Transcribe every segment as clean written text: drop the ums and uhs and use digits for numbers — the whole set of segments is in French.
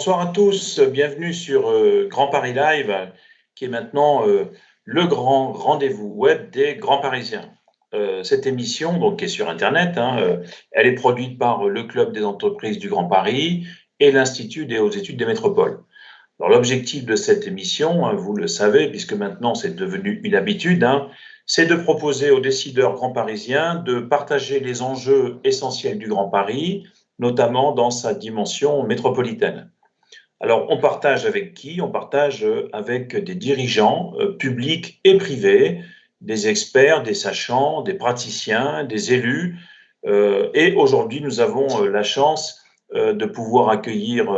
Bonsoir à tous, bienvenue sur Grand Paris Live, qui est maintenant le grand rendez-vous web des Grands Parisiens. Cette émission, donc, qui est sur Internet, elle est produite par le Club des entreprises du Grand Paris et l'Institut des hautes études des métropoles. Alors, l'objectif de cette émission, vous le savez, puisque maintenant c'est devenu une habitude, c'est de proposer aux décideurs grands parisiens de partager les enjeux essentiels du Grand Paris, notamment dans sa dimension métropolitaine. Alors, on partage avec qui? On partage avec des dirigeants publics et privés, des experts, des sachants, des praticiens, des élus. Et aujourd'hui, nous avons la chance de pouvoir accueillir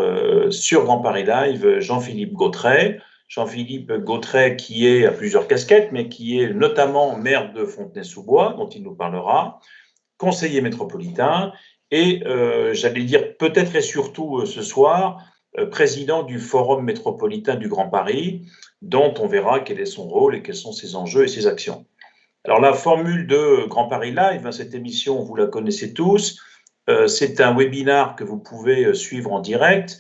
sur Grand Paris Live Jean-Philippe Gautret. Jean-Philippe Gautret qui est à plusieurs casquettes, mais qui est notamment maire de Fontenay-sous-Bois, dont il nous parlera, conseiller métropolitain et, j'allais dire peut-être et surtout ce soir, président du Forum métropolitain du Grand Paris, dont on verra quel est son rôle et quels sont ses enjeux et ses actions. Alors la formule de Grand Paris Live, cette émission, vous la connaissez tous, c'est un webinar que vous pouvez suivre en direct,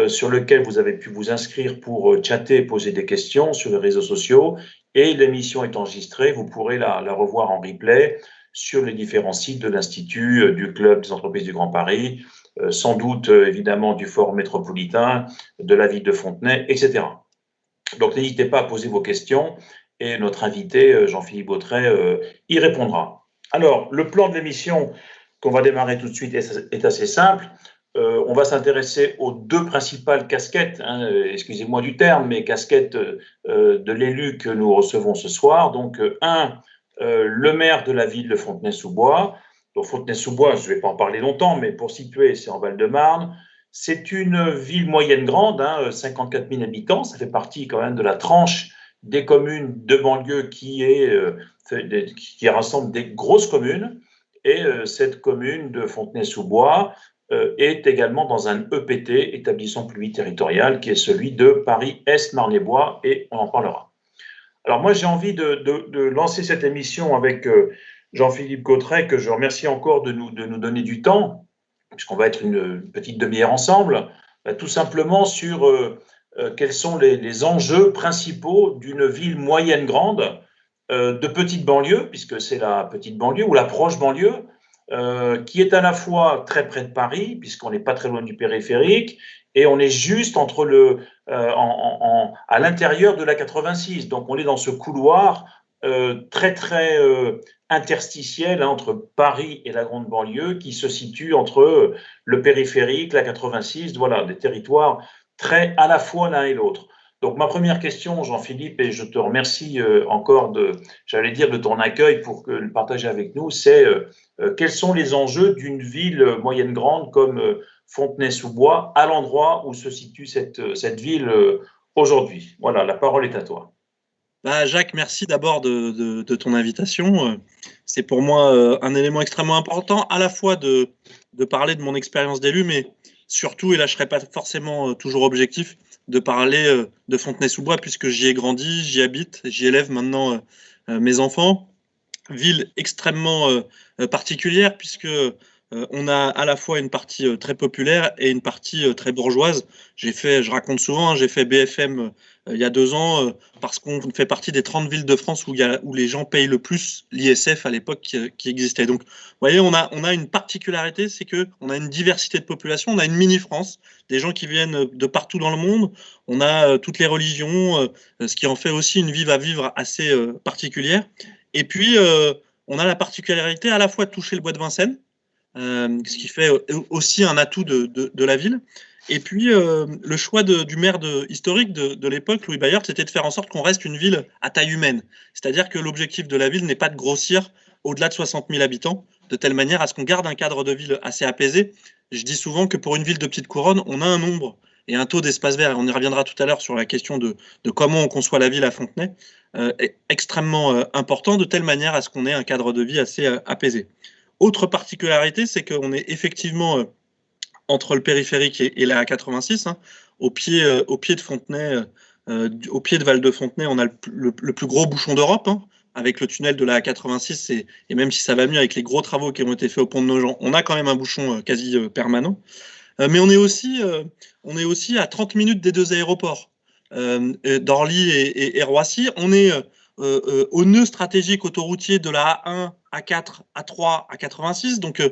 sur lequel vous avez pu vous inscrire pour chatter et poser des questions sur les réseaux sociaux, et l'émission est enregistrée, vous pourrez la revoir en replay sur les différents sites de l'Institut, du Club des entreprises du Grand Paris, sans doute évidemment du Forum métropolitain, de la ville de Fontenay, etc. Donc n'hésitez pas à poser vos questions et notre invité Jean-Philippe Gautret y répondra. Alors le plan de l'émission qu'on va démarrer tout de suite est assez simple. On va s'intéresser aux deux principales casquettes, excusez-moi du terme, mais casquettes de l'élu que nous recevons ce soir. Donc le maire de la ville de Fontenay-sous-Bois. Donc Fontenay-sous-Bois, je ne vais pas en parler longtemps, mais pour situer, c'est en Val-de-Marne. C'est une ville moyenne grande, 54 000 habitants. Ça fait partie quand même de la tranche des communes de banlieue qui rassemble des grosses communes. Et cette commune de Fontenay-sous-Bois est également dans un EPT, établissement public territorial, qui est celui de Paris-Est-Marne-et-Bois, et on en parlera. Alors moi, j'ai envie de lancer cette émission avec Jean-Philippe Gautret, que je remercie encore de nous donner du temps, puisqu'on va être une petite demi-heure ensemble, tout simplement sur quels sont les enjeux principaux d'une ville moyenne grande, de petite banlieue, puisque c'est la petite banlieue ou la proche banlieue, qui est à la fois très près de Paris, puisqu'on n'est pas très loin du périphérique, et on est juste à l'intérieur de la 86. Donc on est dans ce couloir très interstitiel entre Paris et la grande banlieue, qui se situe entre le périphérique, la 86, voilà, des territoires très à la fois l'un et l'autre. Donc ma première question, Jean-Philippe, et je te remercie encore de ton accueil pour le partager avec nous, c'est quels sont les enjeux d'une ville moyenne grande comme Fontenay-sous-Bois, à l'endroit où se situe cette ville aujourd'hui. Voilà, la parole est à toi. Jacques, merci d'abord de ton invitation. C'est pour moi un élément extrêmement important, à la fois de parler de mon expérience d'élu, mais surtout, et là je ne serai pas forcément toujours objectif, de parler de Fontenay-sous-Bois, puisque j'y ai grandi, j'y habite, j'y élève maintenant mes enfants. Ville extrêmement particulière, puisque on a à la fois une partie très populaire et une partie très bourgeoise. Je raconte souvent, j'ai fait BFM il y a 2 ans, parce qu'on fait partie des 30 villes de France où les gens payent le plus l'ISF à l'époque qui existait. Donc, vous voyez, on a une particularité, c'est qu'on a une diversité de population, on a une mini-France, des gens qui viennent de partout dans le monde, on a toutes les religions, ce qui en fait aussi une ville à vivre assez particulière. Et puis, on a la particularité à la fois de toucher le bois de Vincennes, ce qui fait aussi un atout de la ville. Et puis, le choix du maire historique de l'époque, Louis Bayard, c'était de faire en sorte qu'on reste une ville à taille humaine. C'est-à-dire que l'objectif de la ville n'est pas de grossir au-delà de 60 000 habitants, de telle manière à ce qu'on garde un cadre de ville assez apaisé. Je dis souvent que pour une ville de petite couronne, on a un nombre et un taux d'espace vert, et on y reviendra tout à l'heure sur la question de comment on conçoit la ville à Fontenay, extrêmement important, de telle manière à ce qu'on ait un cadre de vie assez apaisé. Autre particularité, c'est qu'on est effectivement entre le périphérique et la 86, au pied de Fontenay, au pied de Val de Fontenay, on a le plus gros bouchon d'Europe, avec le tunnel de la 86, et même si ça va mieux avec les gros travaux qui ont été faits au pont de Nogent, on a quand même un bouchon quasi permanent. Mais on est aussi à 30 minutes des deux aéroports, d'Orly et Roissy. On est au nœud stratégique autoroutier de la A1, A4, A3, A86. Donc,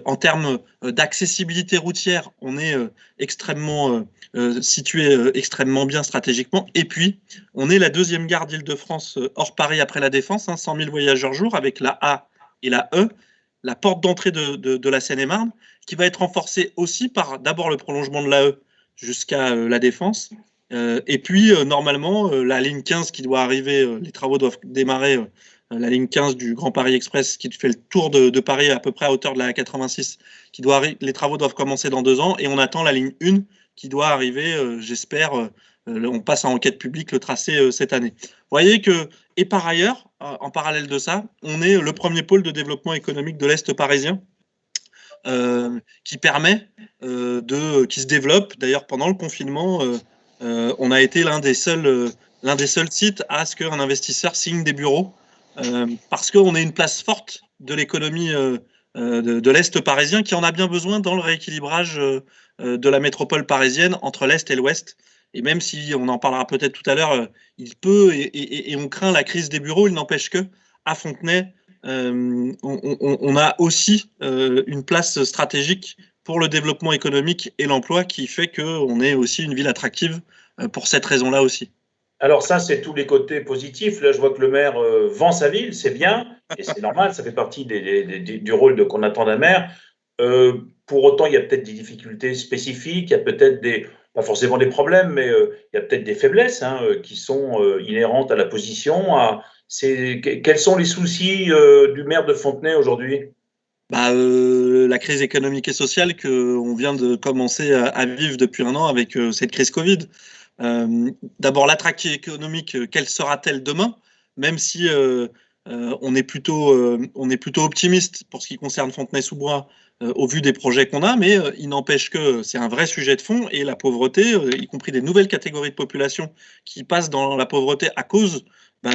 en termes d'accessibilité routière, on est extrêmement situé extrêmement bien stratégiquement. Et puis, on est la deuxième gare d'Île-de-France hors Paris après la Défense, 100 000 voyageurs jour avec la A et la E, la porte d'entrée de la Seine-et-Marne, qui va être renforcée aussi par d'abord le prolongement de l'AE jusqu'à la Défense, et puis normalement la ligne 15 qui doit arriver, les travaux doivent démarrer, la ligne 15 du Grand Paris Express qui fait le tour de Paris à peu près à hauteur de la 86, les travaux doivent commencer dans 2 ans, et on attend la ligne 1 qui doit arriver, j'espère, on passe en enquête publique le tracé cette année. Vous voyez que, et par ailleurs, en parallèle de ça, on est le premier pôle de développement économique de l'Est parisien, qui permet qui se développe. D'ailleurs, pendant le confinement, on a été l'un des seuls sites à ce qu'un investisseur signe des bureaux, parce qu'on est une place forte de l'économie de l'Est parisien, qui en a bien besoin dans le rééquilibrage de la métropole parisienne entre l'Est et l'Ouest. Et même si on en parlera peut-être tout à l'heure, il peut, et on craint la crise des bureaux, il n'empêche que à Fontenay, on a aussi une place stratégique pour le développement économique et l'emploi, qui fait qu'on est aussi une ville attractive pour cette raison-là aussi. Alors ça, c'est tous les côtés positifs. Là, je vois que le maire vend sa ville, c'est bien, et c'est normal, ça fait partie du rôle qu'on attend d'un maire. Pour autant, il y a peut-être des difficultés spécifiques, il y a peut-être pas forcément des problèmes, mais il y a peut-être des faiblesses qui sont inhérentes à la position. Quels sont les soucis du maire de Fontenay aujourd'hui? La crise économique et sociale qu'on vient de commencer à vivre depuis 1 an avec cette crise Covid. D'abord, l'attractivité économique, quelle sera-t-elle demain? Même si on est plutôt optimiste pour ce qui concerne Fontenay-sous-Bois au vu des projets qu'on a, mais il n'empêche que c'est un vrai sujet de fond, et la pauvreté, y compris des nouvelles catégories de population qui passent dans la pauvreté à cause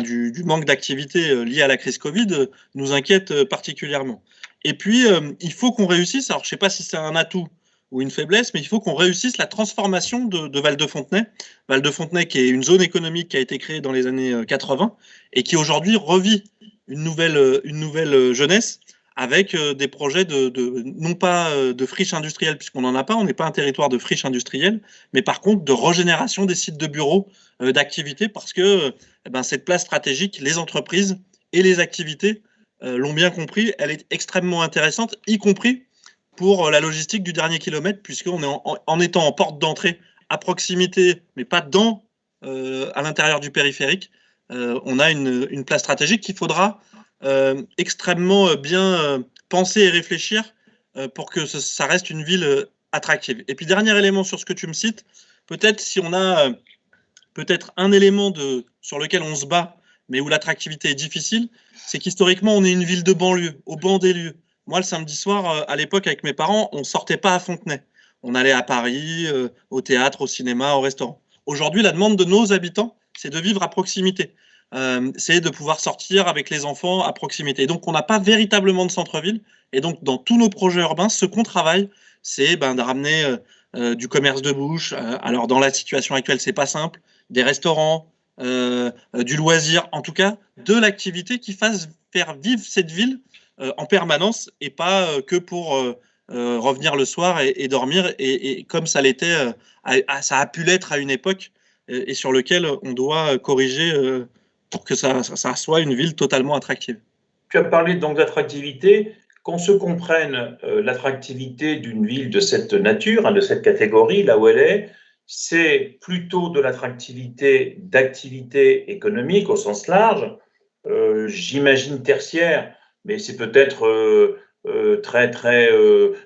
du manque d'activité lié à la crise Covid, nous inquiète particulièrement. Et puis, il faut qu'on réussisse, alors je ne sais pas si c'est un atout ou une faiblesse, mais il faut qu'on réussisse la transformation de Val-de-Fontenay. Val-de-Fontenay, qui est une zone économique qui a été créée dans les années 80 et qui aujourd'hui revit une nouvelle jeunesse, avec des projets non pas de friche industrielle, puisqu'on n'en a pas, on n'est pas un territoire de friche industrielle, mais par contre de régénération des sites de bureaux, d'activités, parce que cette place stratégique, les entreprises et les activités l'ont bien compris, elle est extrêmement intéressante, y compris pour la logistique du dernier kilomètre, puisqu'on est en étant en porte d'entrée à proximité, mais pas à l'intérieur du périphérique, on a une place stratégique qu'il faudra extrêmement bien penser et réfléchir pour que ça reste une ville attractive. Et puis, dernier élément sur ce que tu me cites, peut-être si on a peut-être un élément sur lequel on se bat, mais où l'attractivité est difficile, c'est qu'historiquement, on est une ville de banlieue, au banc des lieux. Moi, le samedi soir, à l'époque, avec mes parents, on ne sortait pas à Fontenay. On allait à Paris, au théâtre, au cinéma, au restaurant. Aujourd'hui, la demande de nos habitants, c'est de vivre à proximité. C'est de pouvoir sortir avec les enfants à proximité. Et donc, on n'a pas véritablement de centre-ville. Et donc, dans tous nos projets urbains, ce qu'on travaille, c'est de ramener du commerce de bouche. Alors, dans la situation actuelle, c'est pas simple. Des restaurants, du loisir, en tout cas, de l'activité qui fasse faire vivre cette ville en permanence, et pas que pour revenir le soir et dormir, et comme ça l'était, ça a pu l'être à une époque, et sur lequel on doit corriger pour que ça soit une ville totalement attractive. Tu as parlé donc d'attractivité. Qu'on se comprenne, l'attractivité d'une ville de cette nature, de cette catégorie, là où elle est, c'est plutôt de l'attractivité d'activité économique au sens large, j'imagine tertiaire, mais c'est peut-être très très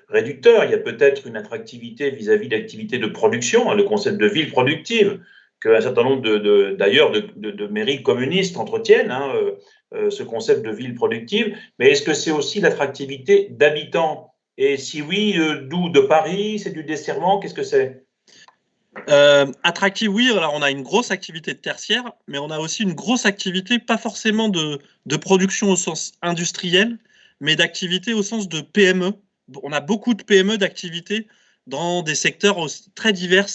réducteur. Il y a peut-être une attractivité vis-à-vis d'activités de production, le concept de ville productive, qu'un certain nombre d'ailleurs de mairies communistes entretiennent, ce concept de ville productive. Mais est-ce que c'est aussi l'attractivité d'habitants? Et si oui, d'où? De Paris? C'est du desservement? Qu'est-ce que c'est? Attractive, oui. Alors, on a une grosse activité de tertiaire, mais on a aussi une grosse activité, pas forcément de production au sens industriel, mais d'activité au sens de PME, on a beaucoup de PME d'activités dans des secteurs très divers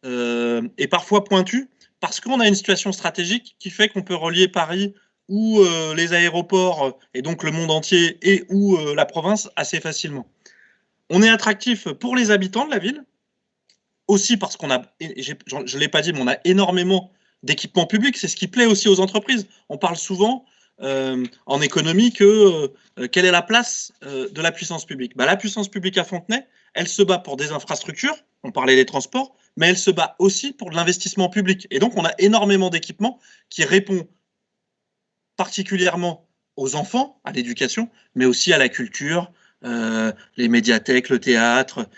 et parfois pointus, parce qu'on a une situation stratégique qui fait qu'on peut relier Paris ou les aéroports et donc le monde entier et ou la province assez facilement. On est attractif pour les habitants de la ville, aussi parce qu'on a, je ne l'ai pas dit, mais on a énormément d'équipements publics. C'est ce qui plaît aussi aux entreprises. On parle souvent en économie que quelle est la place de la puissance publique. La puissance publique à Fontenay, elle se bat pour des infrastructures, on parlait des transports, mais elle se bat aussi pour de l'investissement public. Et donc, on a énormément d'équipements qui répondent particulièrement aux enfants, à l'éducation, mais aussi à la culture, les médiathèques, le théâtre,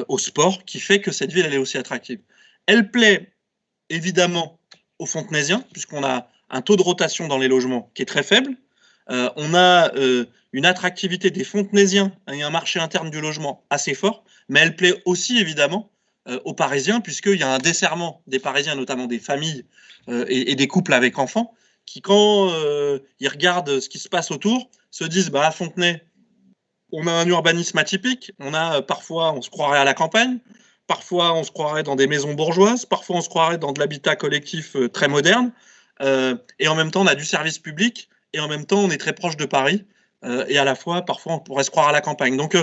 au sport, qui fait que cette ville, elle est aussi attractive. Elle plaît évidemment aux Fontenaisiens, puisqu'on a un taux de rotation dans les logements qui est très faible. On a une attractivité des Fontenaisiens et un marché interne du logement assez fort, mais elle plaît aussi évidemment aux Parisiens, puisqu'il y a un desserrement des Parisiens, notamment des familles et des couples avec enfants, qui, quand ils regardent ce qui se passe autour, se disent à Fontenay, on a un urbanisme atypique, parfois on se croirait à la campagne, parfois on se croirait dans des maisons bourgeoises, parfois on se croirait dans de l'habitat collectif très moderne, et en même temps on a du service public, et en même temps on est très proche de Paris, et à la fois parfois on pourrait se croire à la campagne. Donc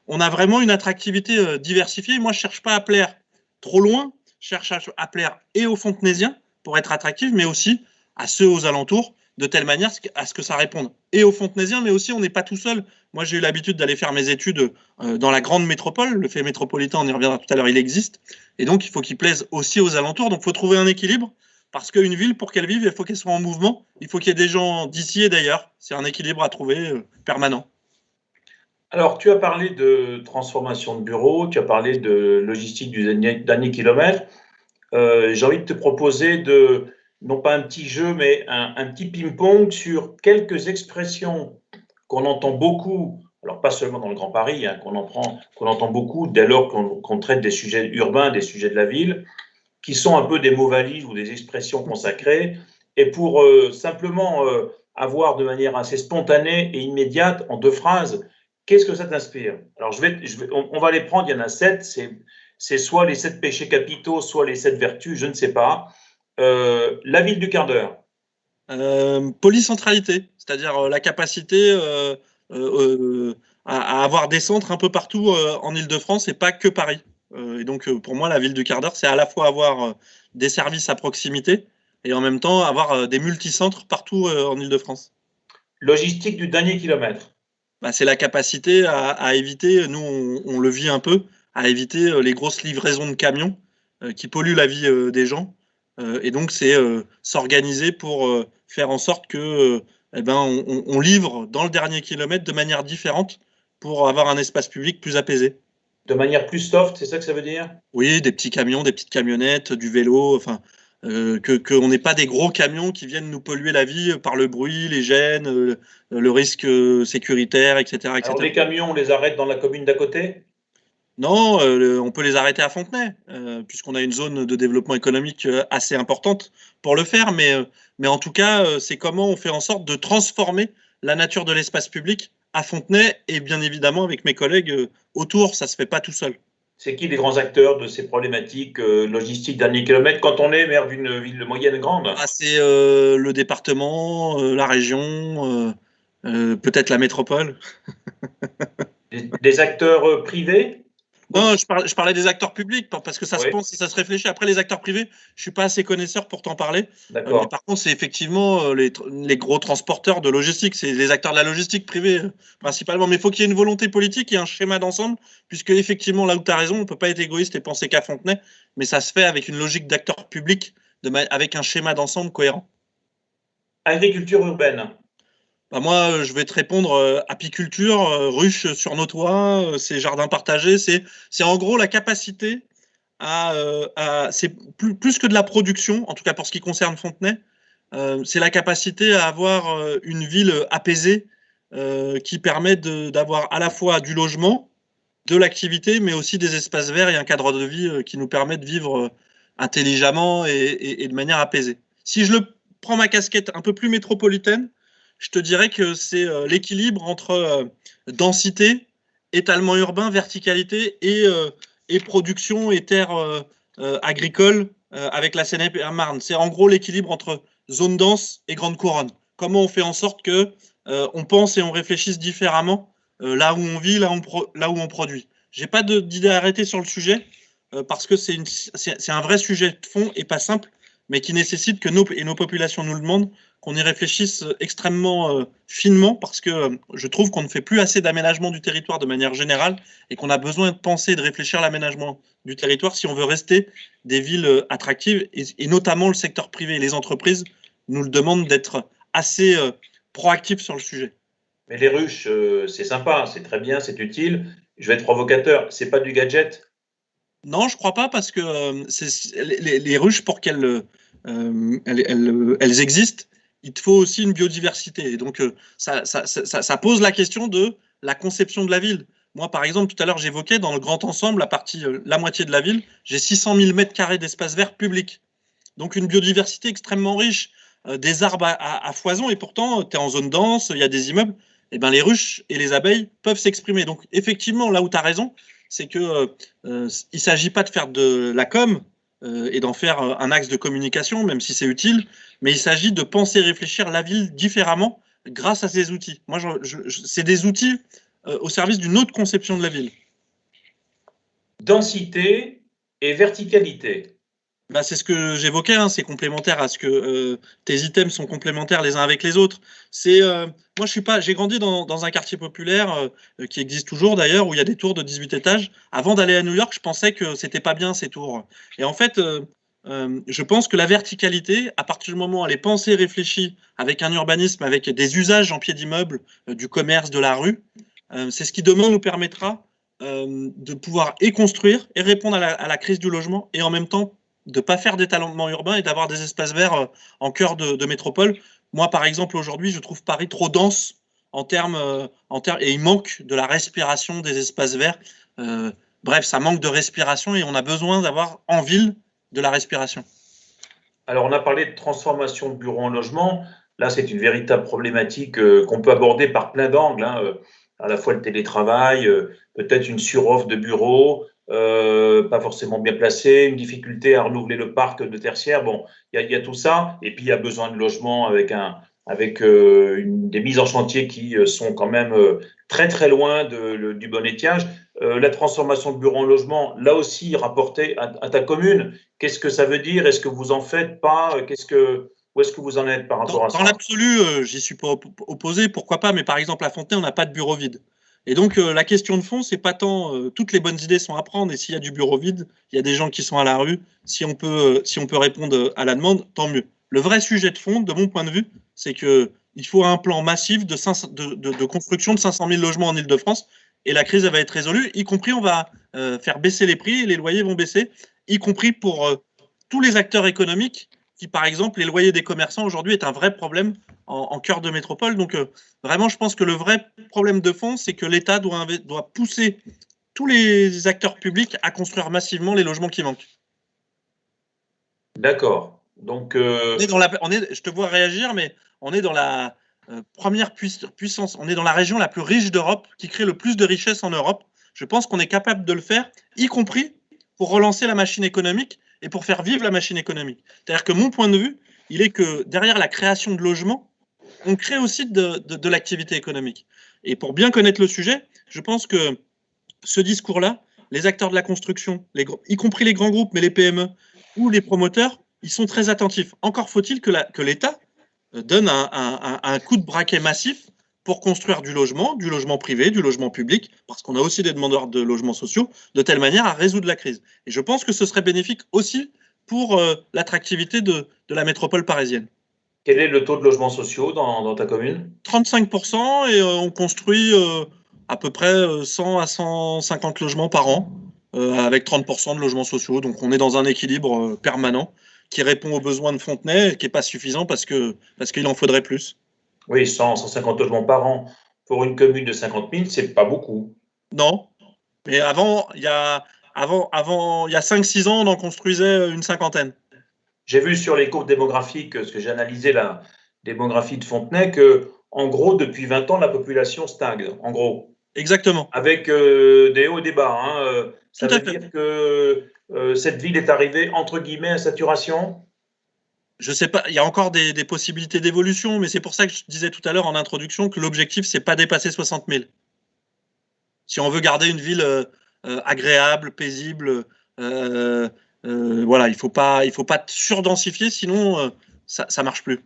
on a vraiment une attractivité diversifiée. Moi je ne cherche pas à plaire trop loin, je cherche à plaire et aux Fontenaisiens pour être attractif, mais aussi à ceux aux alentours, de telle manière à ce que ça réponde et aux Fontenaisiens, mais aussi on n'est pas tout seul. Moi, j'ai eu l'habitude d'aller faire mes études dans la grande métropole. Le fait métropolitain, on y reviendra tout à l'heure, il existe. Et donc, il faut qu'il plaise aussi aux alentours. Donc, il faut trouver un équilibre, parce qu'une ville, pour qu'elle vive, il faut qu'elle soit en mouvement. Il faut qu'il y ait des gens d'ici et d'ailleurs. C'est un équilibre à trouver permanent. Alors, tu as parlé de transformation de bureaux, tu as parlé de logistique du dernier kilomètre. J'ai envie de te proposer non pas un petit jeu, mais un petit ping-pong sur quelques expressions qu'on entend beaucoup, alors pas seulement dans le Grand Paris, qu'on entend beaucoup dès lors qu'on traite des sujets urbains, des sujets de la ville, qui sont un peu des mots valises ou des expressions consacrées, et pour simplement avoir de manière assez spontanée et immédiate, en 2 phrases, qu'est-ce que ça t'inspire? Alors, on va les prendre, il y en a 7, c'est soit les 7 péchés capitaux, soit les 7 vertus, je ne sais pas. La ville du quart d'heure. Polycentralité, c'est-à-dire la capacité à avoir des centres un peu partout en Île-de-France et pas que Paris. Et donc, pour moi, la ville du quart d'heure, c'est à la fois avoir des services à proximité et en même temps avoir des multicentres partout en Île-de-France. Logistique du dernier kilomètre. C'est la capacité à éviter, nous on le vit un peu, à éviter les grosses livraisons de camions qui polluent la vie des gens. Et donc c'est s'organiser pour faire en sorte que on livre dans le dernier kilomètre de manière différente pour avoir un espace public plus apaisé. De manière plus soft, c'est ça que ça veut dire? Oui, des petits camions, des petites camionnettes, du vélo, enfin qu'on n'ait pas des gros camions qui viennent nous polluer la vie par le bruit, les gènes, le risque sécuritaire, etc., etc. Alors les camions, on les arrête dans la commune d'à côté? Non, on peut les arrêter à Fontenay, puisqu'on a une zone de développement économique assez importante pour le faire, mais en tout cas, c'est comment on fait en sorte de transformer la nature de l'espace public à Fontenay, et bien évidemment avec mes collègues autour, ça ne se fait pas tout seul. C'est qui les grands acteurs de ces problématiques logistiques dernier kilomètre quand on est maire d'une ville moyenne grande? C'est le département, la région, peut-être la métropole. Des acteurs privés? Non, je parlais des acteurs publics parce que ça se Oui. pense et ça se réfléchit. Après, les acteurs privés, je suis pas assez connaisseur pour t'en parler. Mais D'accord. par contre, c'est effectivement les gros transporteurs de logistique. C'est les acteurs de la logistique privée principalement. Mais il faut qu'il y ait une volonté politique et un schéma d'ensemble, puisque effectivement, là où tu as raison, on ne peut pas être égoïste et penser qu'à Fontenay, mais ça se fait avec une logique d'acteurs publics, avec un schéma d'ensemble cohérent. Agriculture urbaine. Moi, je vais te répondre apiculture, ruches sur nos toits, ces jardins partagés. C'est en gros la capacité c'est plus que de la production, en tout cas pour ce qui concerne Fontenay, c'est la capacité à avoir une ville apaisée qui permet d'avoir à la fois du logement, de l'activité, mais aussi des espaces verts et un cadre de vie qui nous permet de vivre intelligemment et de manière apaisée. Si je prends ma casquette un peu plus métropolitaine, je te dirais que c'est l'équilibre entre densité, étalement urbain, verticalité et production et terres agricoles avec la Seine-et-Marne. C'est en gros l'équilibre entre zone dense et grande couronne. Comment on fait en sorte que on pense et on réfléchisse différemment là où on vit, là où on produit. J'ai pas d'idée arrêtée sur le sujet parce que c'est un vrai sujet de fond et pas simple, mais qui nécessite que nos populations nous le demandent, qu'on y réfléchisse extrêmement finement parce que je trouve qu'on ne fait plus assez d'aménagement du territoire de manière générale et qu'on a besoin de penser et de réfléchir à l'aménagement du territoire si on veut rester des villes attractives et notamment le secteur privé et les entreprises nous le demandent d'être assez proactifs sur le sujet. Mais les ruches, c'est sympa, c'est très bien, c'est utile. Je vais être provocateur, c'est pas du gadget. Non, je crois pas parce que les ruches, pour elles existent, il te faut aussi une biodiversité. Et donc, ça pose la question de la conception de la ville. Moi, par exemple, tout à l'heure, j'évoquais dans le grand ensemble, la moitié de la ville, j'ai 600 000 mètres carrés d'espace vert public. Donc, une biodiversité extrêmement riche, des arbres à foison, et pourtant, tu es en zone dense, il y a des immeubles. Et ben, les ruches et les abeilles peuvent s'exprimer. Donc, effectivement, là où tu as raison, c'est que il ne s'agit pas de faire de la com et d'en faire un axe de communication, même si c'est utile, mais il s'agit de penser et réfléchir la ville différemment grâce à ces outils. Moi, c'est des outils au service d'une autre conception de la ville. Densité et verticalité. Bah, c'est ce que j'évoquais, hein, c'est complémentaire à ce que tes items sont complémentaires les uns avec les autres. Moi, j'ai grandi dans un quartier populaire qui existe toujours d'ailleurs, où il y a des tours de 18 étages. Avant d'aller à New York, je pensais que c'était pas bien ces tours. Et en fait, je pense que la verticalité, à partir du moment où elle est pensée, réfléchie, avec un urbanisme, avec des usages en pied d'immeuble, du commerce, de la rue, c'est ce qui demain nous permettra de pouvoir et construire et répondre à la crise du logement et en même temps de ne pas faire d'étalement urbain et d'avoir des espaces verts en cœur de métropole. Moi, par exemple, aujourd'hui, je trouve Paris trop dense et il manque de la respiration des espaces verts. Bref, ça manque de respiration et on a besoin d'avoir en ville de la respiration. Alors, on a parlé de transformation de bureaux en logement. Là, c'est une véritable problématique qu'on peut aborder par plein d'angles, hein, à la fois le télétravail, peut-être une suroffre de bureaux, pas forcément bien placés, une difficulté à renouveler le parc de tertiaire. Bon, il y a tout ça. Et puis, il y a besoin de logements avec des mises en chantier qui sont quand même très, très loin du bon étiage. La transformation de bureaux en logement, là aussi, rapportée à ta commune, qu'est-ce que ça veut dire? Est-ce que vous en faites pas? Où est-ce que vous en êtes par rapport à ça? Dans l'absolu, j'y suis pas opposé, pourquoi pas, mais par exemple, à Fontenay, on n'a pas de bureau vide. Et donc, la question de fond, c'est pas tant toutes les bonnes idées sont à prendre, et s'il y a du bureau vide, il y a des gens qui sont à la rue, si on peut répondre à la demande, tant mieux. Le vrai sujet de fond, de mon point de vue, c'est qu'il faut un plan massif de construction de 500 000 logements en Ile-de-France, et la crise elle va être résolue, y compris on va faire baisser les prix, et les loyers vont baisser, y compris pour tous les acteurs économiques qui, par exemple, les loyers des commerçants aujourd'hui est un vrai problème en cœur de métropole. Donc, vraiment, je pense que le vrai problème de fond, c'est que l'État doit pousser tous les acteurs publics à construire massivement les logements qui manquent. D'accord. Donc, je te vois réagir, mais on est dans la première puissance, on est dans la région la plus riche d'Europe, qui crée le plus de richesses en Europe. Je pense qu'on est capable de le faire, y compris pour relancer la machine économique et pour faire vivre la machine économique. C'est-à-dire que mon point de vue, il est que derrière la création de logements, on crée aussi de l'activité économique. Et pour bien connaître le sujet, je pense que ce discours-là, les acteurs de la construction, y compris les grands groupes, mais les PME ou les promoteurs, ils sont très attentifs. Encore faut-il que l'État donne un coup de braquet massif pour construire du logement privé, du logement public, parce qu'on a aussi des demandeurs de logements sociaux, de telle manière à résoudre la crise. Et je pense que ce serait bénéfique aussi pour l'attractivité de la métropole parisienne. quel est le taux de logements sociaux dans ta commune? 35% et on construit à peu près 100 à 150 logements par an, avec 30% de logements sociaux. Donc on est dans un équilibre permanent qui répond aux besoins de Fontenay, qui n'est pas suffisant parce qu'il en faudrait plus. Oui, 150 logements par an. Pour une commune de 50 000, c'est pas beaucoup. Non, mais il y a 5-6 ans, on en construisait une cinquantaine. J'ai vu sur les courbes démographiques, parce que j'ai analysé la démographie de Fontenay, que en gros, depuis 20 ans, la population stagne, en gros. Exactement. Avec des hauts et des bas. Hein. Ça Tout à veut fait. dire que cette ville est arrivée, entre guillemets, à saturation? Je sais pas, il y a encore des possibilités d'évolution, mais c'est pour ça que je disais tout à l'heure en introduction que l'objectif, c'est pas dépasser 60 000. Si on veut garder une ville agréable, paisible, voilà, il faut pas surdensifier, sinon ça marche plus.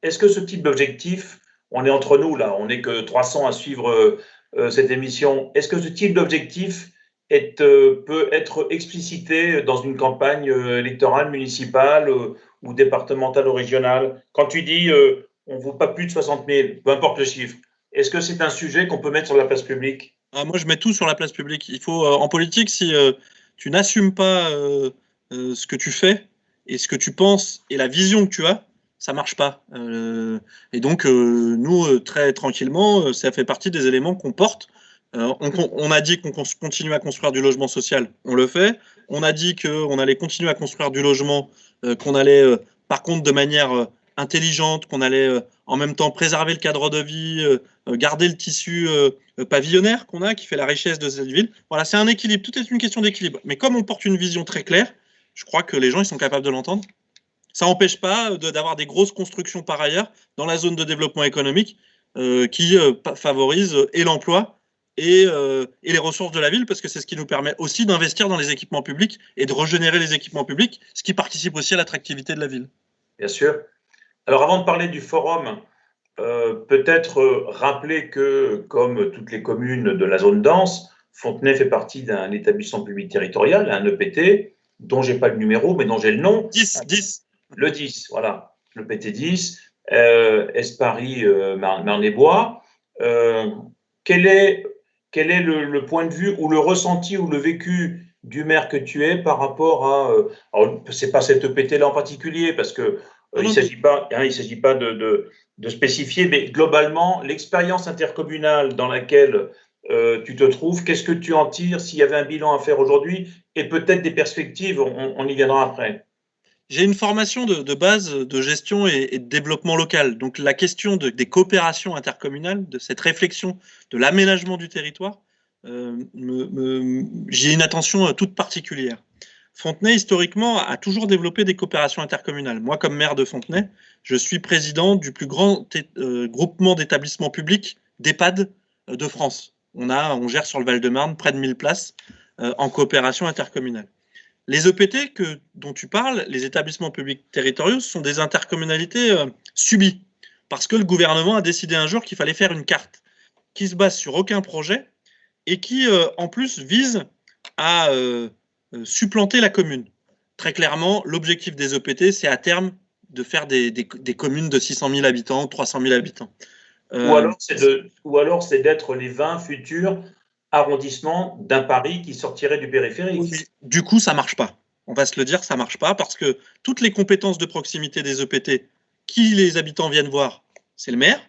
Est-ce que ce type d'objectif, on est entre nous là, on n'est que 300 à suivre cette émission, est-ce que ce type d'objectif peut être explicité dans une campagne électorale, municipale ou départementale ou régionale? Quand tu dis on ne vaut pas plus de 60 000, peu importe le chiffre, est-ce que c'est un sujet qu'on peut mettre sur la place publique? Ah, moi, je mets tout sur la place publique. Il faut, en politique, si tu n'assumes pas ce que tu fais et ce que tu penses et la vision que tu as, ça marche pas. Et donc, nous, très tranquillement, ça fait partie des éléments qu'on porte. On a dit qu'on continue à construire du logement social, on le fait. On a dit qu'on allait continuer à construire du logement, qu'on allait, par contre, de manière intelligente, qu'on allait en même temps préserver le cadre de vie, garder le tissu pavillonnaire qu'on a, qui fait la richesse de cette ville. Voilà, c'est un équilibre, tout est une question d'équilibre. Mais comme on porte une vision très claire, je crois que les gens ils sont capables de l'entendre. Ça n'empêche pas d'avoir des grosses constructions par ailleurs dans la zone de développement économique qui favorisent et l'emploi et les ressources de la ville, parce que c'est ce qui nous permet aussi d'investir dans les équipements publics et de régénérer les équipements publics, ce qui participe aussi à l'attractivité de la ville. Bien sûr. Alors avant de parler du forum, peut-être rappeler que, comme toutes les communes de la zone dense, Fontenay fait partie d'un établissement public territorial, un EPT, dont j'ai pas le numéro, mais dont j'ai le nom. 10. Le 10, voilà, le PT 10, Est-Paris, Marne-et-Bois. Quel est le point de vue ou le ressenti ou le vécu du maire que tu es par rapport à. Alors, c'est pas cette EPT-là en particulier, parce que il ne s'agit pas, de spécifier, mais globalement, l'expérience intercommunale dans laquelle tu te trouves, qu'est-ce que tu en tires s'il y avait un bilan à faire aujourd'hui et peut-être des perspectives, on y viendra après. J'ai une formation de base de gestion et de développement local. Donc la question des coopérations intercommunales, de cette réflexion de l'aménagement du territoire, j'ai une attention toute particulière. Fontenay, historiquement, a toujours développé des coopérations intercommunales. Moi, comme maire de Fontenay, je suis président du plus grand groupement d'établissements publics d'EHPAD de France. On gère sur le Val-de-Marne près de 1000 places en coopération intercommunale. Les EPT dont tu parles, les établissements publics territoriaux, sont des intercommunalités subies. Parce que le gouvernement a décidé un jour qu'il fallait faire une carte qui se base sur aucun projet et qui, en plus, vise à supplanter la commune. Très clairement, l'objectif des EPT, c'est à terme de faire des communes de 600 000 habitants, 300 000 habitants. Ou alors c'est d'être les 20 futurs arrondissements d'un Paris qui sortirait du périphérique. Oui. Du coup, ça marche pas. On va se le dire, ça marche pas parce que toutes les compétences de proximité des EPT, qui les habitants viennent voir, c'est le maire.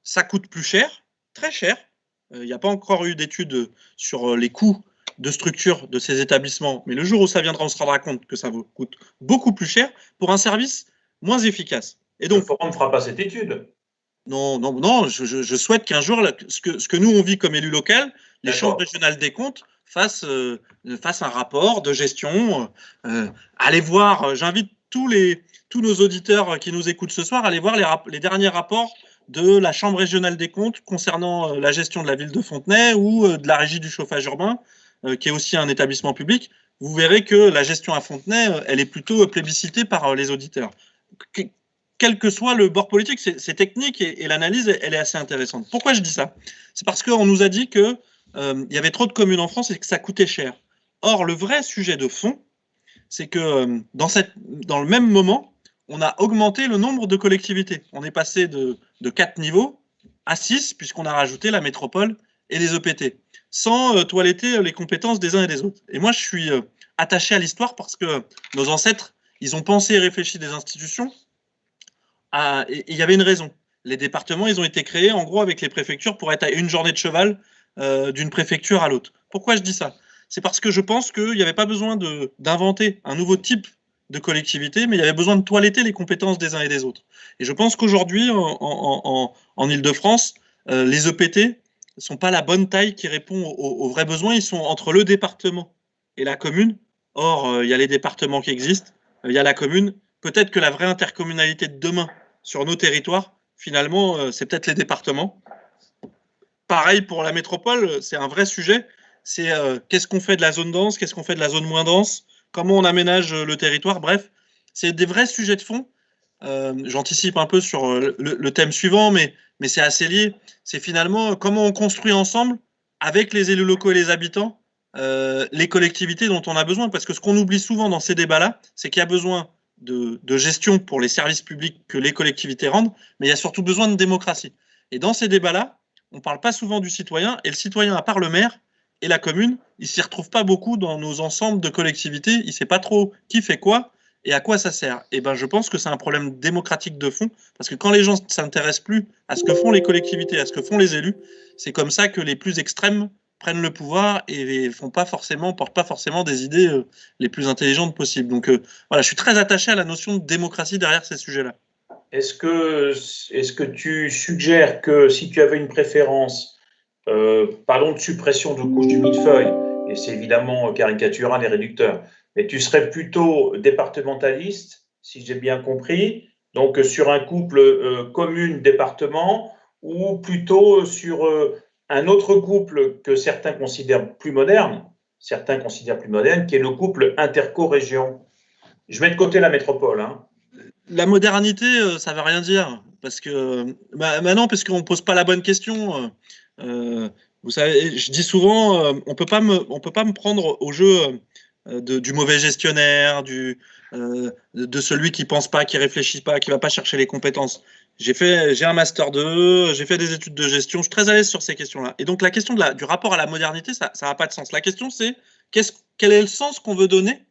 Ça coûte plus cher, très cher. Il n'y a pas encore eu d'études sur les coûts de structure de ces établissements, mais le jour où ça viendra, on se rendra compte que ça coûte beaucoup plus cher pour un service moins efficace. Et donc, le forum ne fera pas cette étude. Non, je souhaite qu'un jour, ce que nous, on vit comme élu local, les chambres régionales des comptes fassent un rapport de gestion. Allez voir, j'invite tous nos auditeurs qui nous écoutent ce soir, allez voir les derniers rapports de la Chambre régionale des comptes concernant la gestion de la ville de Fontenay ou de la régie du chauffage urbain, qui est aussi un établissement public. Vous verrez que la gestion à Fontenay, elle est plutôt plébiscitée par les auditeurs. Quel que soit le bord politique, c'est technique et l'analyse, elle est assez intéressante. Pourquoi je dis ça? C'est parce qu'on nous a dit qu'il y avait trop de communes en France et que ça coûtait cher. Or, le vrai sujet de fond, c'est que dans le même moment, on a augmenté le nombre de collectivités. On est passé de 4 niveaux à 6, puisqu'on a rajouté la métropole et les EPT, sans toiletter les compétences des uns et des autres. Et moi, je suis attaché à l'histoire parce que nos ancêtres, ils ont pensé et réfléchi des institutions. Il y avait une raison. Les départements, ils ont été créés en gros avec les préfectures pour être à une journée de cheval d'une préfecture à l'autre. Pourquoi je dis ça? C'est parce que je pense qu'il n'y avait pas besoin d'inventer un nouveau type de collectivité, mais il y avait besoin de toiletter les compétences des uns et des autres. Et je pense qu'aujourd'hui, en Île-de-France, les EPT ne sont pas la bonne taille qui répond aux vrais besoins. Ils sont entre le département et la commune. Or, il y a les départements qui existent, il y a la commune. Peut-être que la vraie intercommunalité de demain sur nos territoires, finalement, c'est peut-être les départements. Pareil pour la métropole, c'est un vrai sujet. C'est qu'est-ce qu'on fait de la zone dense, qu'est-ce qu'on fait de la zone moins dense, comment on aménage le territoire. Bref, c'est des vrais sujets de fond. J'anticipe un peu sur le thème suivant, mais c'est assez lié. C'est finalement comment on construit ensemble, avec les élus locaux et les habitants, les collectivités dont on a besoin. Parce que ce qu'on oublie souvent dans ces débats-là, c'est qu'il y a besoin de gestion pour les services publics que les collectivités rendent, mais il y a surtout besoin de démocratie. Et dans ces débats-là, on ne parle pas souvent du citoyen, et le citoyen, à part le maire et la commune, il ne s'y retrouve pas beaucoup dans nos ensembles de collectivités, il ne sait pas trop qui fait quoi et à quoi ça sert. Et ben, je pense que c'est un problème démocratique de fond, parce que quand les gens ne s'intéressent plus à ce que font les collectivités, à ce que font les élus, c'est comme ça que les plus extrêmes prennent le pouvoir et portent pas forcément des idées les plus intelligentes possibles. Donc voilà, je suis très attaché à la notion de démocratie derrière ces sujets-là. Est-ce que tu suggères que si tu avais une préférence, parlons de suppression de couches du millefeuille, et c'est évidemment caricatural et réducteur, mais tu serais plutôt départementaliste, si j'ai bien compris, donc sur un couple commune-département, ou plutôt sur un autre couple que certains considèrent plus moderne, qui est le couple interco-région. Je mets de côté la métropole, hein. La modernité, ça veut rien dire. Parce que, non, parce qu'on ne pose pas la bonne question. Vous savez, je dis souvent, on peut pas me prendre au jeu du mauvais gestionnaire, de celui qui pense pas, qui réfléchit pas, qui va pas chercher les compétences. J'ai un master 2, j'ai fait des études de gestion, je suis très à l'aise sur ces questions-là. Et donc la question du rapport à la modernité, ça n'a pas de sens. La question c'est quel est le sens qu'on veut donner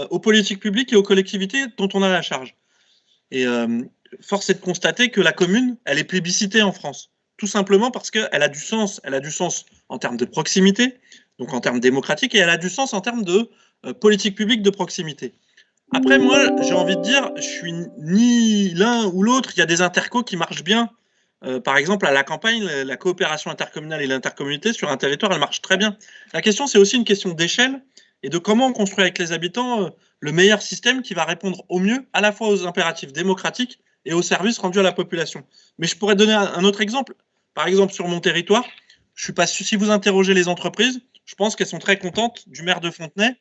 aux politiques publiques et aux collectivités dont on a la charge. Et force est de constater que la commune, elle est plébiscitée en France. Tout simplement parce qu'elle a du sens. Elle a du sens en termes de proximité, donc en termes démocratiques, et elle a du sens en termes de politique publique de proximité. Après, moi, j'ai envie de dire, je suis ni l'un ou l'autre. Il y a des intercos qui marchent bien. Par exemple, à la campagne, la coopération intercommunale et l'intercommunalité sur un territoire, elle marche très bien. La question, c'est aussi une question d'échelle et de comment on construit avec les habitants le meilleur système qui va répondre au mieux à la fois aux impératifs démocratiques et aux services rendus à la population. Mais je pourrais donner un autre exemple. Par exemple, sur mon territoire, je suis pas si vous interrogez les entreprises, je pense qu'elles sont très contentes du maire de Fontenay.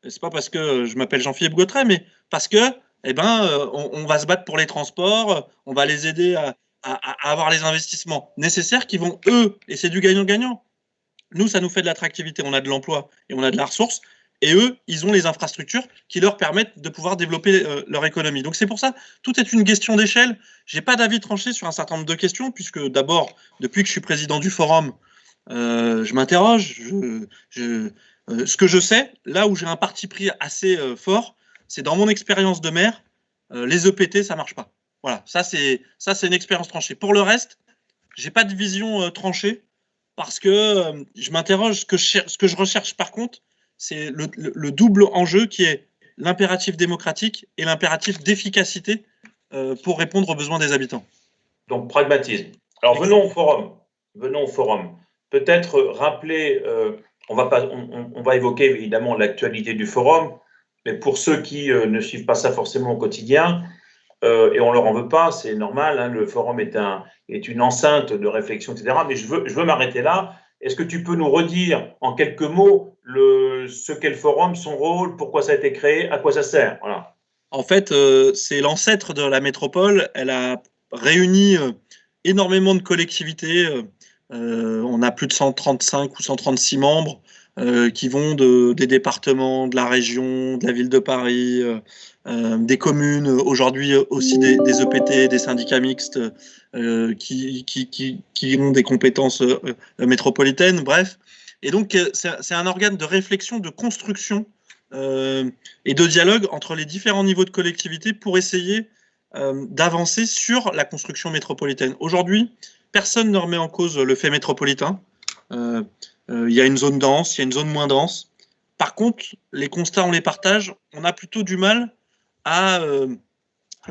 C'est pas parce que je m'appelle Jean-Philippe Gautret, mais parce que on va se battre pour les transports, on va les aider à avoir les investissements nécessaires qui vont, eux, et c'est du gagnant-gagnant. Nous, ça nous fait de l'attractivité, on a de l'emploi et on a de la ressource. Et eux, ils ont les infrastructures qui leur permettent de pouvoir développer leur économie. Donc c'est pour ça, tout est une question d'échelle. Je n'ai pas d'avis tranché sur un certain nombre de questions, puisque d'abord, depuis que je suis président du forum, je m'interroge. Ce que je sais, là où j'ai un parti pris assez fort, c'est dans mon expérience de maire, les EPT, ça ne marche pas. Voilà, ça c'est une expérience tranchée. Pour le reste, je n'ai pas de vision tranchée, parce que je m'interroge. Ce que je recherche par contre, c'est le double enjeu qui est l'impératif démocratique et l'impératif d'efficacité pour répondre aux besoins des habitants. Donc, pragmatisme. Alors, venons au forum. Peut-être rappeler, on va évoquer évidemment l'actualité du forum, mais pour ceux qui ne suivent pas ça forcément au quotidien, et on ne leur en veut pas, c'est normal, hein, le forum est une enceinte de réflexion, etc. Mais je veux m'arrêter là. Est-ce que tu peux nous redire en quelques mots ce qu'est le forum, son rôle, pourquoi ça a été créé, à quoi ça sert? Voilà. En fait, c'est l'ancêtre de la métropole. Elle a réuni énormément de collectivités. On a plus de 135 ou 136 membres qui vont des départements, de la région, de la ville de Paris, des communes, aujourd'hui aussi des EPT, des syndicats mixtes qui ont des compétences métropolitaines, bref. Et donc, c'est un organe de réflexion, de construction et de dialogue entre les différents niveaux de collectivité pour essayer d'avancer sur la construction métropolitaine. Aujourd'hui, personne ne remet en cause le fait métropolitain. Il y a une zone dense, il y a une zone moins dense. Par contre, les constats, on les partage. On a plutôt du mal à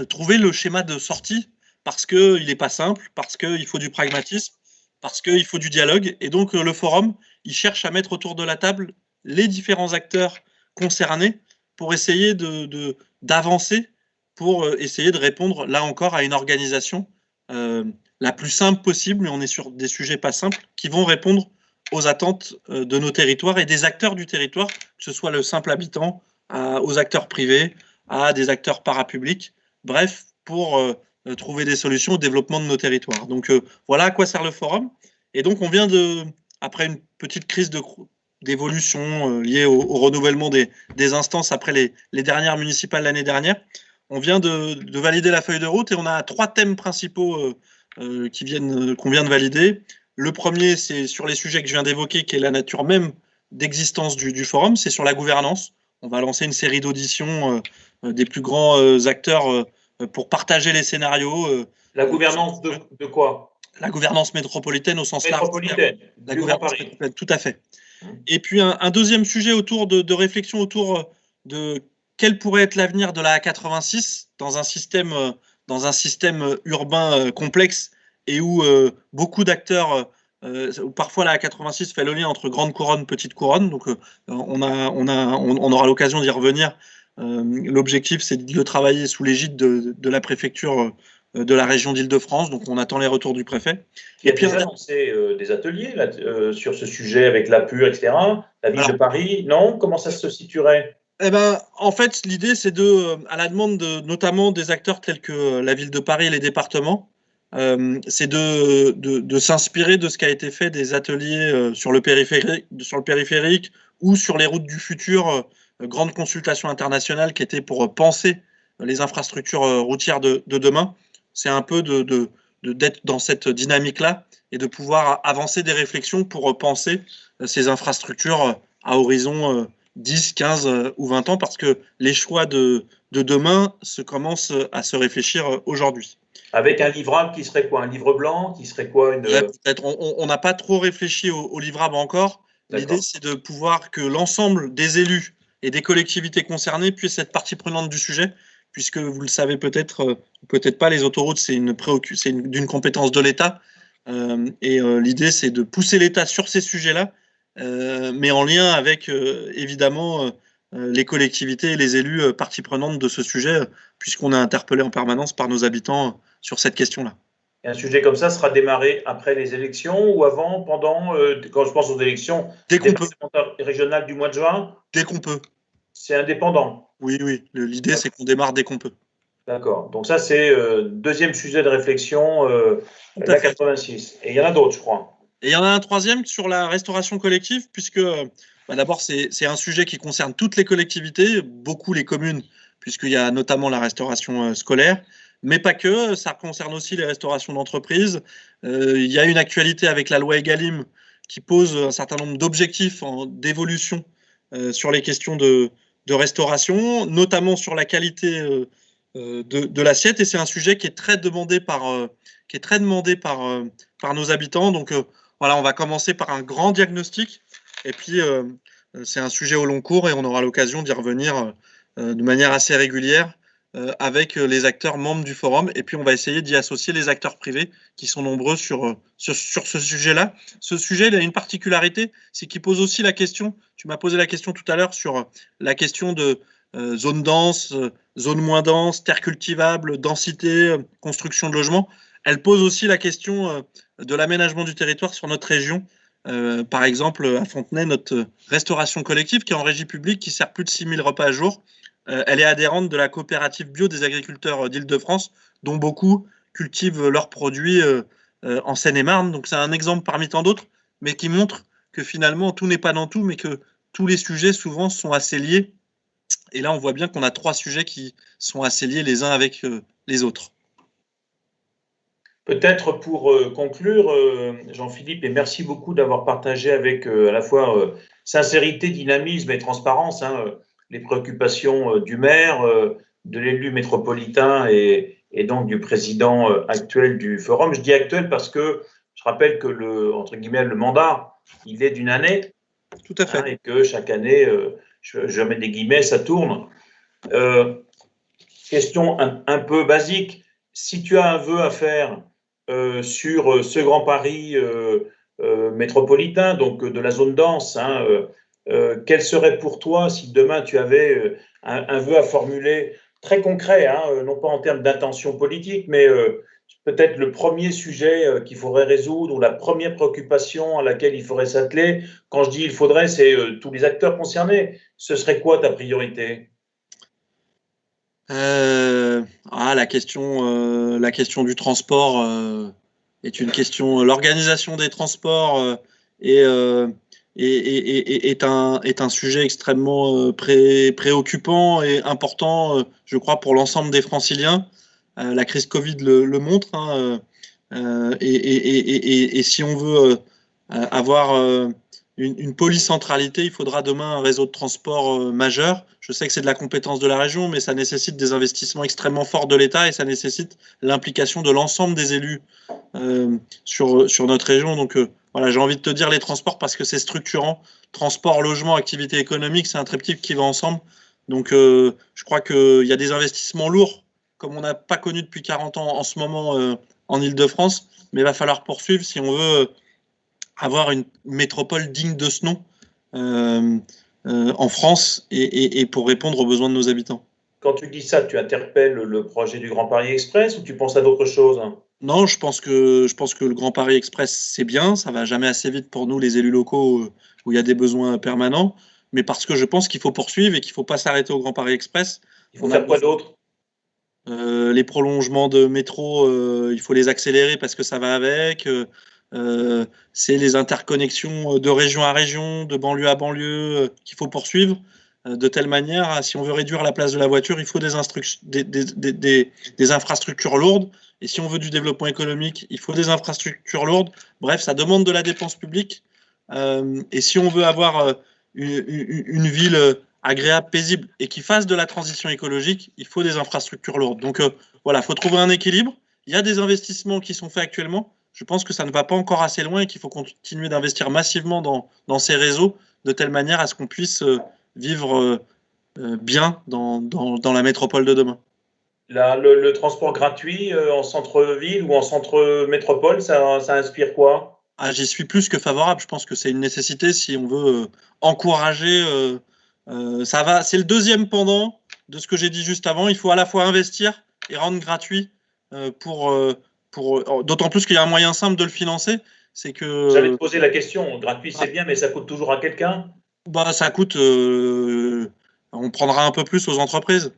trouver le schéma de sortie parce qu'il n'est pas simple, parce qu'il faut du pragmatisme, parce qu'il faut du dialogue. Et donc, le forum, il cherche à mettre autour de la table les différents acteurs concernés pour essayer d'avancer, pour essayer de répondre, là encore, à une organisation la plus simple possible, mais on est sur des sujets pas simples, qui vont répondre aux attentes de nos territoires et des acteurs du territoire, que ce soit le simple habitant, aux acteurs privés, à des acteurs parapublics, bref, pour trouver des solutions au développement de nos territoires. Donc voilà à quoi sert le forum. Et donc on vient après une petite crise d'évolution liée au renouvellement des instances après les dernières municipales l'année dernière, on vient de valider la feuille de route et on a 3 thèmes principaux qu'on vient de valider. Le premier, c'est sur les sujets que je viens d'évoquer, qui est la nature même d'existence du forum, c'est sur la gouvernance. On va lancer une série d'auditions des plus grands acteurs pour partager les scénarios. La gouvernance de quoi? La gouvernance métropolitaine au sens large. Métropolitaine, La du Grand gouvernance Paris. métropolitaine, tout à fait. Et puis un deuxième sujet autour de réflexion autour de quel pourrait être l'avenir de la A86 dans un système urbain complexe et où beaucoup d'acteurs, où parfois la A86 fait le lien entre grande couronne, petite couronne. Donc on aura l'occasion d'y revenir. L'objectif, c'est de le travailler sous l'égide de la préfecture de la région d'Île-de-France. Donc on attend les retours du préfet. Il y a déjà annoncé des ateliers là, sur ce sujet avec la PUR, etc. La ville de Paris, non? Comment ça se situerait? Eh ben, en fait, l'idée, c'est à la demande notamment des acteurs tels que la ville de Paris et les départements, c'est de s'inspirer de ce qui a été fait des ateliers sur le périphérique ou sur les routes du futur, grande consultation internationale qui était pour penser les infrastructures routières de demain. C'est un peu d'être dans cette dynamique-là et de pouvoir avancer des réflexions pour penser ces infrastructures à horizon 10, 15 ou 20 ans, parce que les choix de demain commencent à se réfléchir aujourd'hui. Avec un livrable qui serait quoi? Un livre blanc qui serait quoi? Peut-être. On n'a pas trop réfléchi au livrable encore. L'idée, c'est de pouvoir que l'ensemble des élus et des collectivités concernées puissent être partie prenante du sujet, puisque vous le savez peut-être, peut-être pas, les autoroutes, c'est d'une compétence de l'État. Et l'idée, c'est de pousser l'État sur ces sujets-là, mais en lien avec, évidemment, les collectivités et les élus partie prenante de ce sujet, puisqu'on est interpellé en permanence par nos habitants sur cette question-là. Et un sujet comme ça sera démarré après les élections ou avant, pendant, quand je pense aux élections départementales et régionales du mois de juin? Dès qu'on peut. C'est indépendant? Oui. L'idée, c'est qu'on démarre dès qu'on peut. D'accord. Donc ça, c'est deuxième sujet de réflexion, la 86. Et il y en a d'autres, je crois. Et il y en a un troisième sur la restauration collective, puisque d'abord, c'est un sujet qui concerne toutes les collectivités, beaucoup les communes, puisqu'il y a notamment la restauration scolaire, mais pas que, ça concerne aussi les restaurations d'entreprise. Il y a une actualité avec la loi Egalim qui pose un certain nombre d'objectifs d'évolution sur les questions de restauration, notamment sur la qualité de l'assiette, et c'est un sujet qui est très demandé par nos habitants. Donc voilà, on va commencer par un grand diagnostic, et puis c'est un sujet au long cours, et on aura l'occasion d'y revenir de manière assez régulière avec les acteurs membres du forum, et puis on va essayer d'y associer les acteurs privés qui sont nombreux sur ce sujet-là. Ce sujet, il a une particularité, c'est qu'il pose aussi la question, tu m'as posé la question tout à l'heure sur la question de zone dense, zone moins dense, terre cultivable, densité, construction de logements. Elle pose aussi la question de l'aménagement du territoire sur notre région. Par exemple, à Fontenay, notre restauration collective qui est en régie publique, qui sert plus de 6000 repas à jour, elle est adhérente de la coopérative bio des agriculteurs d'Île-de-France, dont beaucoup cultivent leurs produits en Seine-et-Marne. Donc c'est un exemple parmi tant d'autres, mais qui montre que finalement tout n'est pas dans tout, mais que tous les sujets souvent sont assez liés. Et là, on voit bien qu'on a 3 sujets qui sont assez liés les uns avec les autres. Peut-être pour conclure, Jean-Philippe, et merci beaucoup d'avoir partagé avec à la fois sincérité, dynamisme et transparence les préoccupations du maire, de l'élu métropolitain et donc du président actuel du forum. Je dis actuel parce que je rappelle que entre guillemets, le mandat, il est d'une année. Tout à fait. Et que chaque année, je mets des guillemets, ça tourne. Question un peu basique. Si tu as un vœu à faire sur ce Grand Paris métropolitain, donc de la zone dense, hein, quel serait pour toi, si demain tu avais un vœu à formuler très concret, hein, non pas en termes d'intention politique, mais peut-être le premier sujet qu'il faudrait résoudre ou la première préoccupation à laquelle il faudrait s'atteler. Quand je dis il faudrait, c'est tous les acteurs concernés. Ce serait quoi ta priorité? La question du transport est une question. L'organisation des transports est, euh, est un sujet extrêmement préoccupant et important, je crois, pour l'ensemble des Franciliens. La crise Covid le montre, hein, et si on veut avoir une polycentralité, il faudra demain un réseau de transport majeur. Je sais que c'est de la compétence de la région, mais ça nécessite des investissements extrêmement forts de l'État et ça nécessite l'implication de l'ensemble des élus sur notre région. Donc voilà, j'ai envie de te dire les transports parce que c'est structurant. Transport, logement, activité économique, c'est un triptyque qui va ensemble. Donc je crois qu'il y a des investissements lourds comme on n'a pas connu depuis 40 ans en ce moment en Île-de-France, mais il va falloir poursuivre si on veut avoir une métropole digne de ce nom en France et pour répondre aux besoins de nos habitants. Quand tu dis ça, tu interpelles le projet du Grand Paris Express ou tu penses à d'autres choses? Non, je pense que le Grand Paris Express, c'est bien. Ça va jamais assez vite pour nous, les élus locaux, où il y a des besoins permanents. Mais parce que je pense qu'il faut poursuivre et qu'il ne faut pas s'arrêter au Grand Paris Express. Il faut faire quoi d'autre? Les prolongements de métro, il faut les accélérer parce que ça va avec. C'est les interconnexions de région à région, de banlieue à banlieue qu'il faut poursuivre de telle manière, si on veut réduire la place de la voiture, il faut des infrastructures lourdes. Et si on veut du développement économique, il faut des infrastructures lourdes. Bref, ça demande de la dépense publique. Et si on veut avoir une ville agréable, paisible et qui fasse de la transition écologique, il faut des infrastructures lourdes. Donc voilà, il faut trouver un équilibre. Il y a des investissements qui sont faits actuellement. Je pense que ça ne va pas encore assez loin et qu'il faut continuer d'investir massivement dans ces réseaux de telle manière à ce qu'on puisse vivre bien dans la métropole de demain. Le transport gratuit en centre-ville ou en centre-métropole, ça inspire quoi? J'y suis plus que favorable. Je pense que c'est une nécessité si on veut encourager. C'est le deuxième pendant de ce que j'ai dit juste avant. Il faut à la fois investir et rendre gratuit d'autant plus qu'il y a un moyen simple de le financer. C'est que. J'allais te poser la question. Gratuit, c'est bien, mais ça coûte toujours à quelqu'un? Ça coûte. On prendra un peu plus aux entreprises.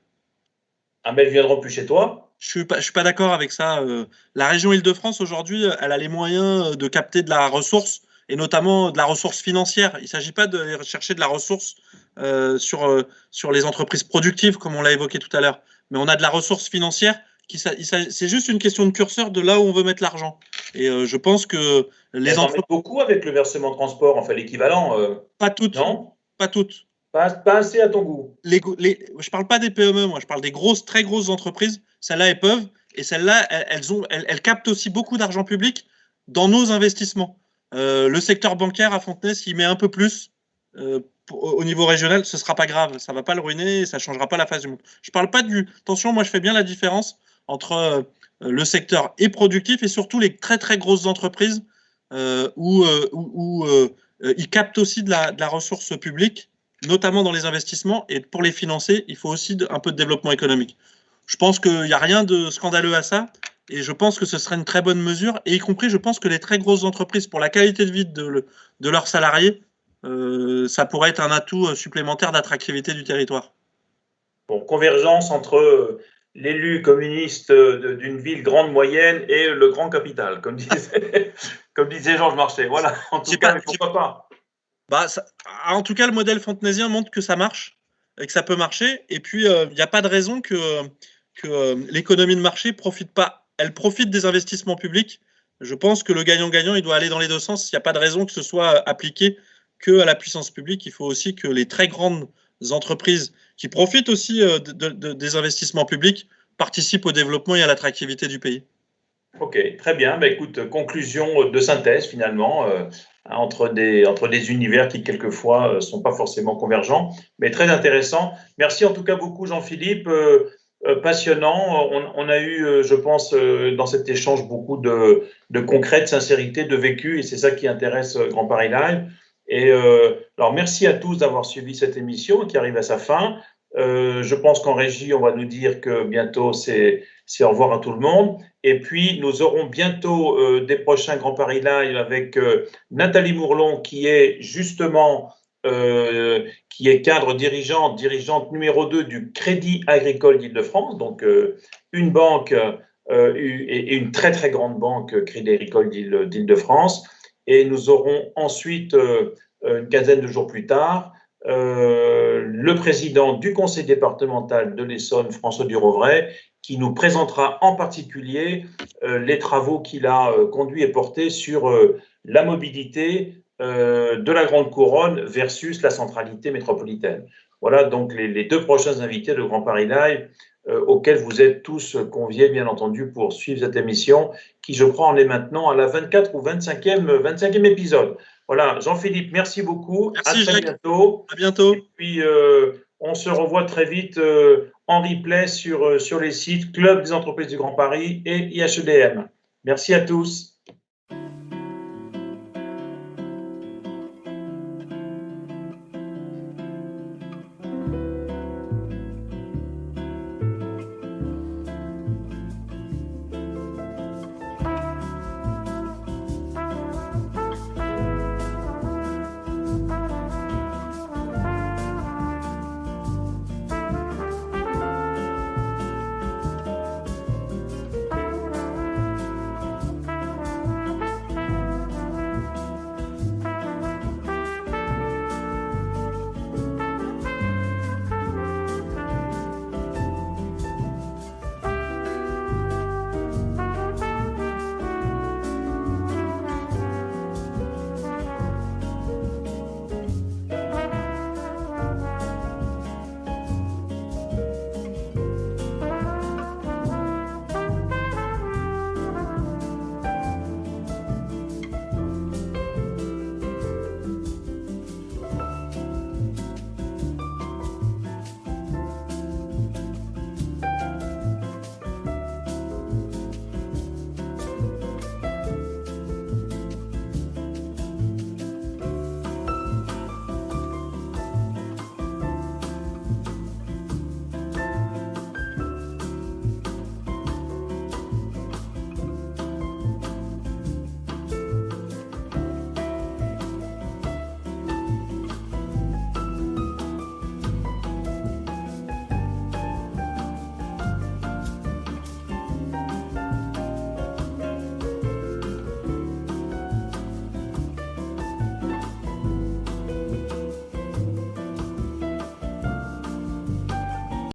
Ah, mais elles viendront plus chez toi? Je suis pas d'accord avec ça. La région Île-de-France, aujourd'hui, elle a les moyens de capter de la ressource, et notamment de la ressource financière. Il ne s'agit pas de chercher de la ressource sur les entreprises productives, comme on l'a évoqué tout à l'heure. Mais on a de la ressource financière. C'est juste une question de curseur de là où on veut mettre l'argent. Et je pense que les entreprises... beaucoup avec le versement transport, enfin l'équivalent. Pas toutes. Non? Pas toutes. Pas assez à ton goût. Je ne parle pas des PME, moi, je parle des très grosses entreprises. Celles-là, elles peuvent, et celles-là, elles captent aussi beaucoup d'argent public dans nos investissements. Le secteur bancaire à Fontenay, s'il met un peu plus au niveau régional, ce ne sera pas grave. Ça ne va pas le ruiner, ça ne changera pas la face du monde. Je ne parle pas Attention, moi, je fais bien la différence entre le secteur et productif et surtout les très, très grosses entreprises où ils captent aussi de la ressource publique, notamment dans les investissements, et pour les financer, il faut aussi un peu de développement économique. Je pense qu'il n'y a rien de scandaleux à ça, et je pense que ce serait une très bonne mesure, et y compris, je pense que les très grosses entreprises, pour la qualité de vie de leurs salariés, ça pourrait être un atout supplémentaire d'attractivité du territoire. Bon, convergence entre l'élu communiste d'une ville grande moyenne et le grand capital, comme disait Georges Marchais. Voilà, en tout cas, pourquoi pas? En tout cas, le modèle fontenaisien montre que ça marche et que ça peut marcher. Et puis, il n'y a pas de raison que l'économie de marché profite pas. Elle profite des investissements publics. Je pense que le gagnant-gagnant, il doit aller dans les deux sens. Il n'y a pas de raison que ce soit appliqué que à la puissance publique. Il faut aussi que les très grandes entreprises qui profitent aussi des investissements publics participent au développement et à l'attractivité du pays. Ok, très bien. Écoute, conclusion de synthèse finalement. entre des univers qui, quelquefois, ne sont pas forcément convergents, mais très intéressant. Merci en tout cas beaucoup, Jean-Philippe. Passionnant. On a eu, je pense, dans cet échange beaucoup de concret, de sincérité, de vécu, et c'est ça qui intéresse Grand Paris Live. Et alors, merci à tous d'avoir suivi cette émission qui arrive à sa fin. Je pense qu'en régie, on va nous dire que bientôt, c'est au revoir à tout le monde. Et puis, nous aurons bientôt des prochains Grand Paris Live avec Nathalie Mourlon, qui est justement qui est cadre dirigeante numéro 2 du Crédit Agricole d'Île-de-France, donc une banque et une très très grande banque Crédit Agricole d'Île-de-France. Et nous aurons ensuite, une quinzaine de jours plus tard, le président du conseil départemental de l'Essonne, François Durovray, qui nous présentera en particulier les travaux qu'il a conduits et portés sur la mobilité de la Grande Couronne versus la centralité métropolitaine. Voilà donc les deux prochains invités de Grand Paris Live auxquels vous êtes tous conviés, bien entendu, pour suivre cette émission qui, je crois, en est maintenant à la 24 ou 25e épisode. Voilà, Jean-Philippe, merci beaucoup. Merci, à très Jacques. bientôt. À bientôt. Et puis, on se revoit très vite en replay sur les sites Club des entreprises du Grand Paris et IHEDM. Merci à tous.